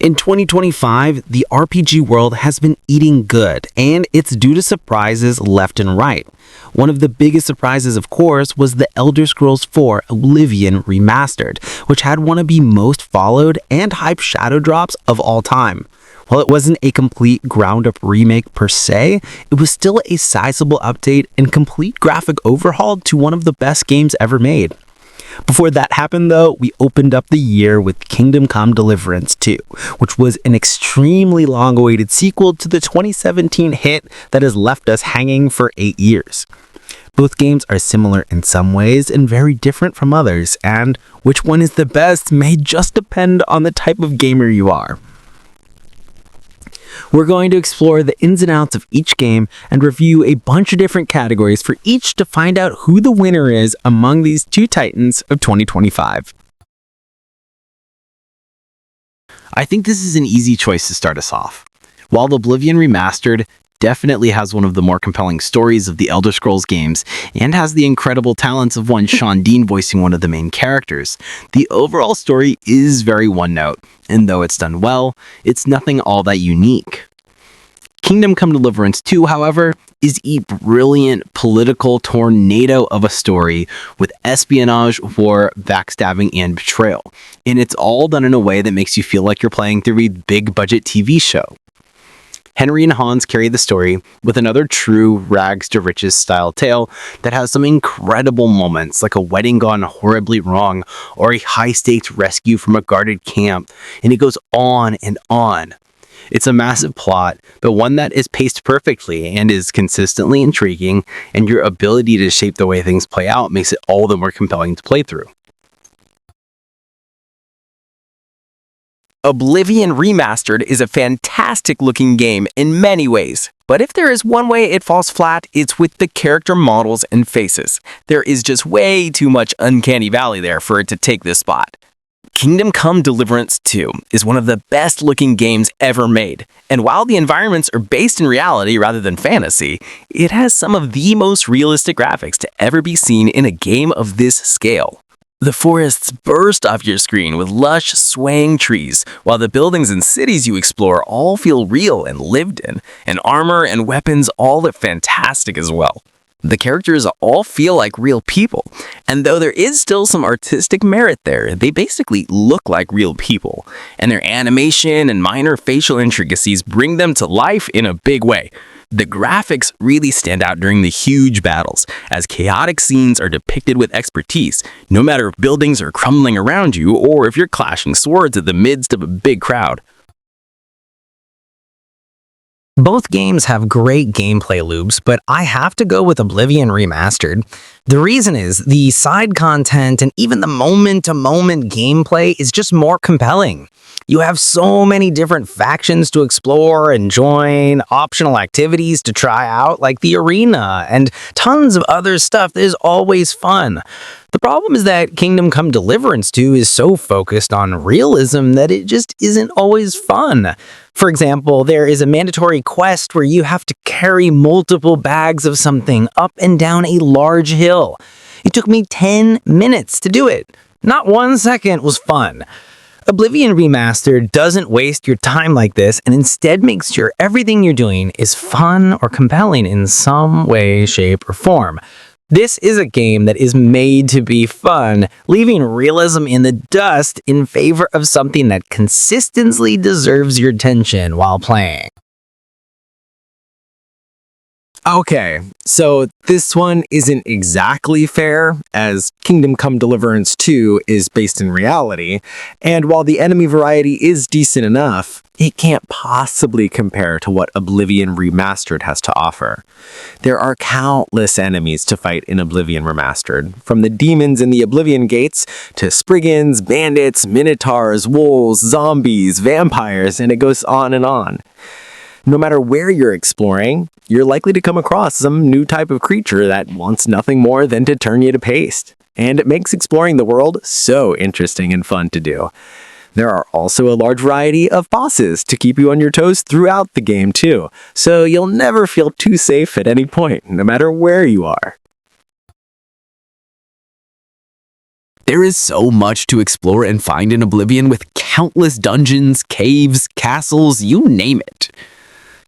In 2025, the RPG world has been eating good, and it's due to surprises left and right. One of the biggest surprises, of course, was The Elder Scrolls IV Oblivion Remastered, which had one of the most followed and hyped shadow drops of all time. While it wasn't a complete ground-up remake per se, it was still a sizable update and complete graphic overhaul to one of the best games ever made. Before that happened though, we opened up the year with Kingdom Come Deliverance 2, which was an extremely long-awaited sequel to the 2017 hit that has left us hanging for 8 years. Both games are similar in some ways and very different from others, and which one is the best may just depend on the type of gamer you are. We're going to explore the ins and outs of each game and review a bunch of different categories for each to find out who the winner is among these two titans of 2025. I think this is an easy choice to start us off. While Oblivion Remastered definitely has one of the more compelling stories of the Elder Scrolls games and has the incredible talents of one Sean Dean voicing one of the main characters, the overall story is very one-note, and though it's done well, it's nothing all that unique. Kingdom Come Deliverance 2, however, is a brilliant political tornado of a story with espionage, war, backstabbing, and betrayal, and it's all done in a way that makes you feel like you're playing through a big-budget TV show. Henry and Hans carry the story with another true rags-to-riches style tale that has some incredible moments like a wedding gone horribly wrong or a high-stakes rescue from a guarded camp, and it goes on and on. It's a massive plot, but one that is paced perfectly and is consistently intriguing, and your ability to shape the way things play out makes it all the more compelling to play through. Oblivion Remastered is a fantastic looking game in many ways, but if there is one way it falls flat, it's with the character models and faces. There is just way too much uncanny valley there for it to take this spot. Kingdom Come Deliverance 2 is one of the best looking games ever made, and while the environments are based in reality rather than fantasy, it has some of the most realistic graphics to ever be seen in a game of this scale. The forests burst off your screen with lush, swaying trees, while the buildings and cities you explore all feel real and lived in, and armor and weapons all look fantastic as well. The characters all feel like real people, and though there is still some artistic merit there, they basically look like real people, and their animation and minor facial intricacies bring them to life in a big way. The graphics really stand out during the huge battles, as chaotic scenes are depicted with expertise, no matter if buildings are crumbling around you or if you're clashing swords in the midst of a big crowd. Both games have great gameplay loops, but I have to go with Oblivion Remastered. The reason is the side content and even the moment-to-moment gameplay is just more compelling. You have so many different factions to explore and join, optional activities to try out like the arena, and tons of other stuff that is always fun. The problem is that Kingdom Come Deliverance 2 is so focused on realism that it just isn't always fun. For example, there is a mandatory quest where you have to carry multiple bags of something up and down a large hill. It took me 10 minutes to do it. Not 1 second was fun. Oblivion Remastered doesn't waste your time like this and instead makes sure everything you're doing is fun or compelling in some way, shape, or form. This is a game that is made to be fun, leaving realism in the dust in favor of something that consistently deserves your attention while playing. Okay, so this one isn't exactly fair, as Kingdom Come Deliverance 2 is based in reality, and while the enemy variety is decent enough, it can't possibly compare to what Oblivion Remastered has to offer. There are countless enemies to fight in Oblivion Remastered, from the demons in the Oblivion Gates to Spriggans, bandits, minotaurs, wolves, zombies, vampires, and it goes on and on. No matter where you're exploring, you're likely to come across some new type of creature that wants nothing more than to turn you to paste. And it makes exploring the world so interesting and fun to do. There are also a large variety of bosses to keep you on your toes throughout the game too, so you'll never feel too safe at any point, no matter where you are. There is so much to explore and find in Oblivion with countless dungeons, caves, castles, you name it.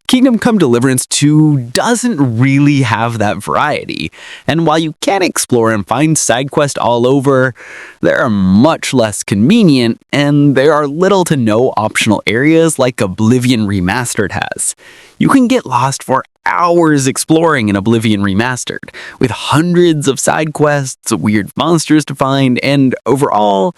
Kingdom Come Deliverance 2 doesn't really have that variety, and while you can explore and find side quests all over, they are much less convenient, and there are little to no optional areas like Oblivion Remastered has. You can get lost for hours exploring in Oblivion Remastered, with hundreds of side quests, weird monsters to find, and overall,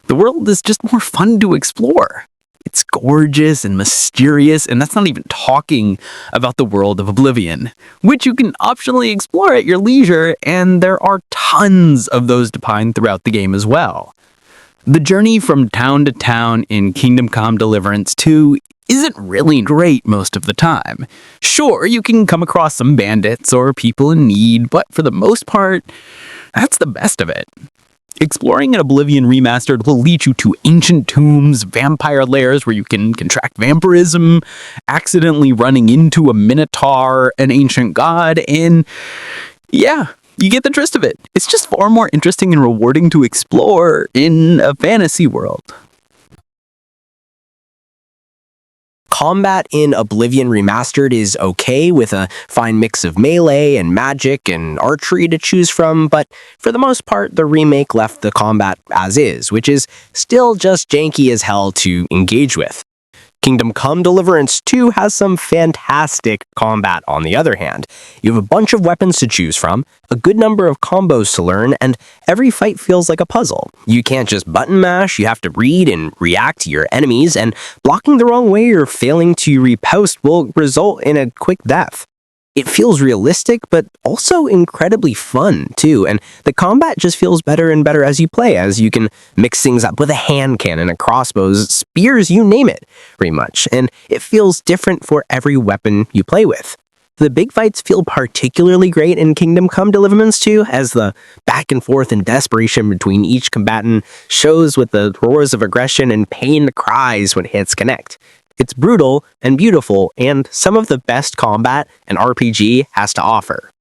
the world is just more fun to explore. It's gorgeous and mysterious, and that's not even talking about the world of Oblivion, which you can optionally explore at your leisure, and there are tons of those to find throughout the game as well. The journey from town to town in Kingdom Come Deliverance 2 isn't really great most of the time. Sure, you can come across some bandits or people in need, but for the most part, that's the best of it. Exploring in Oblivion Remastered will lead you to ancient tombs, vampire lairs where you can contract vampirism, accidentally running into a minotaur, an ancient god, and yeah, you get the gist of it. It's just far more interesting and rewarding to explore in a fantasy world. Combat in Oblivion Remastered is okay with a fine mix of melee and magic and archery to choose from, but for the most part, the remake left the combat as is, which is still just janky as hell to engage with. Kingdom Come Deliverance 2 has some fantastic combat on the other hand. You have a bunch of weapons to choose from, a good number of combos to learn, and every fight feels like a puzzle. You can't just button mash, you have to read and react to your enemies, and blocking the wrong way or failing to riposte will result in a quick death. It feels realistic, but also incredibly fun, too, and the combat just feels better and better as you play, as you can mix things up with a hand cannon, a crossbows, spears, you name it, pretty much, and it feels different for every weapon you play with. The big fights feel particularly great in Kingdom Come Deliverance 2, as the back and forth and desperation between each combatant shows with the roars of aggression and pained cries when hits connect. It's brutal and beautiful, and some of the best combat an RPG has to offer.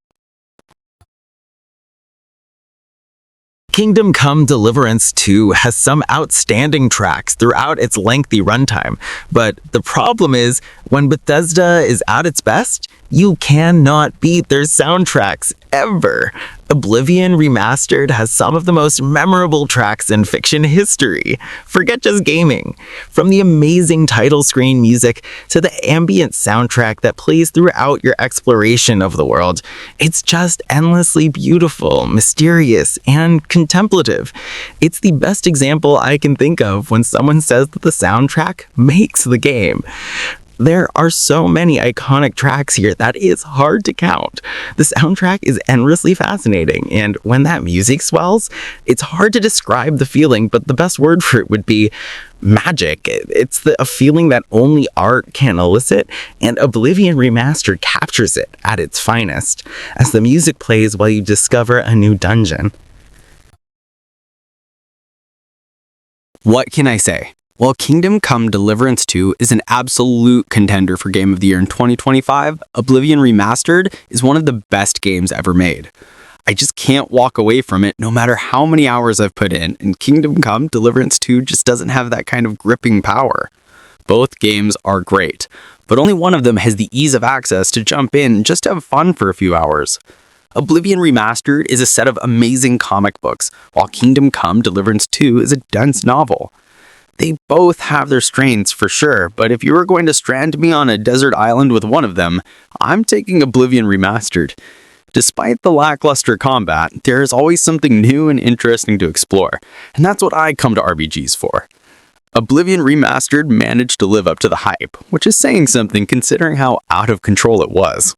Kingdom Come Deliverance 2 has some outstanding tracks throughout its lengthy runtime, but the problem is, when Bethesda is at its best, you cannot beat their soundtracks ever. Oblivion Remastered has some of the most memorable tracks in fiction history. Forget just gaming. From the amazing title screen music to the ambient soundtrack that plays throughout your exploration of the world, it's just endlessly beautiful, mysterious, and contemplative. It's the best example I can think of when someone says that the soundtrack makes the game. There are so many iconic tracks here that it's hard to count. The soundtrack is endlessly fascinating, and when that music swells, it's hard to describe the feeling, but the best word for it would be magic. It's a feeling that only art can elicit, and Oblivion Remastered captures it at its finest, as the music plays while you discover a new dungeon. What can I say? While Kingdom Come Deliverance 2 is an absolute contender for Game of the Year in 2025, Oblivion Remastered is one of the best games ever made. I just can't walk away from it no matter how many hours I've put in, and Kingdom Come Deliverance 2 just doesn't have that kind of gripping power. Both games are great, but only one of them has the ease of access to jump in and just have fun for a few hours. Oblivion Remastered is a set of amazing comic books, while Kingdom Come Deliverance 2 is a dense novel. They both have their strengths for sure, but if you were going to strand me on a desert island with one of them, I'm taking Oblivion Remastered. Despite the lackluster combat, there is always something new and interesting to explore, and that's what I come to RPGs for. Oblivion Remastered managed to live up to the hype, which is saying something considering how out of control it was.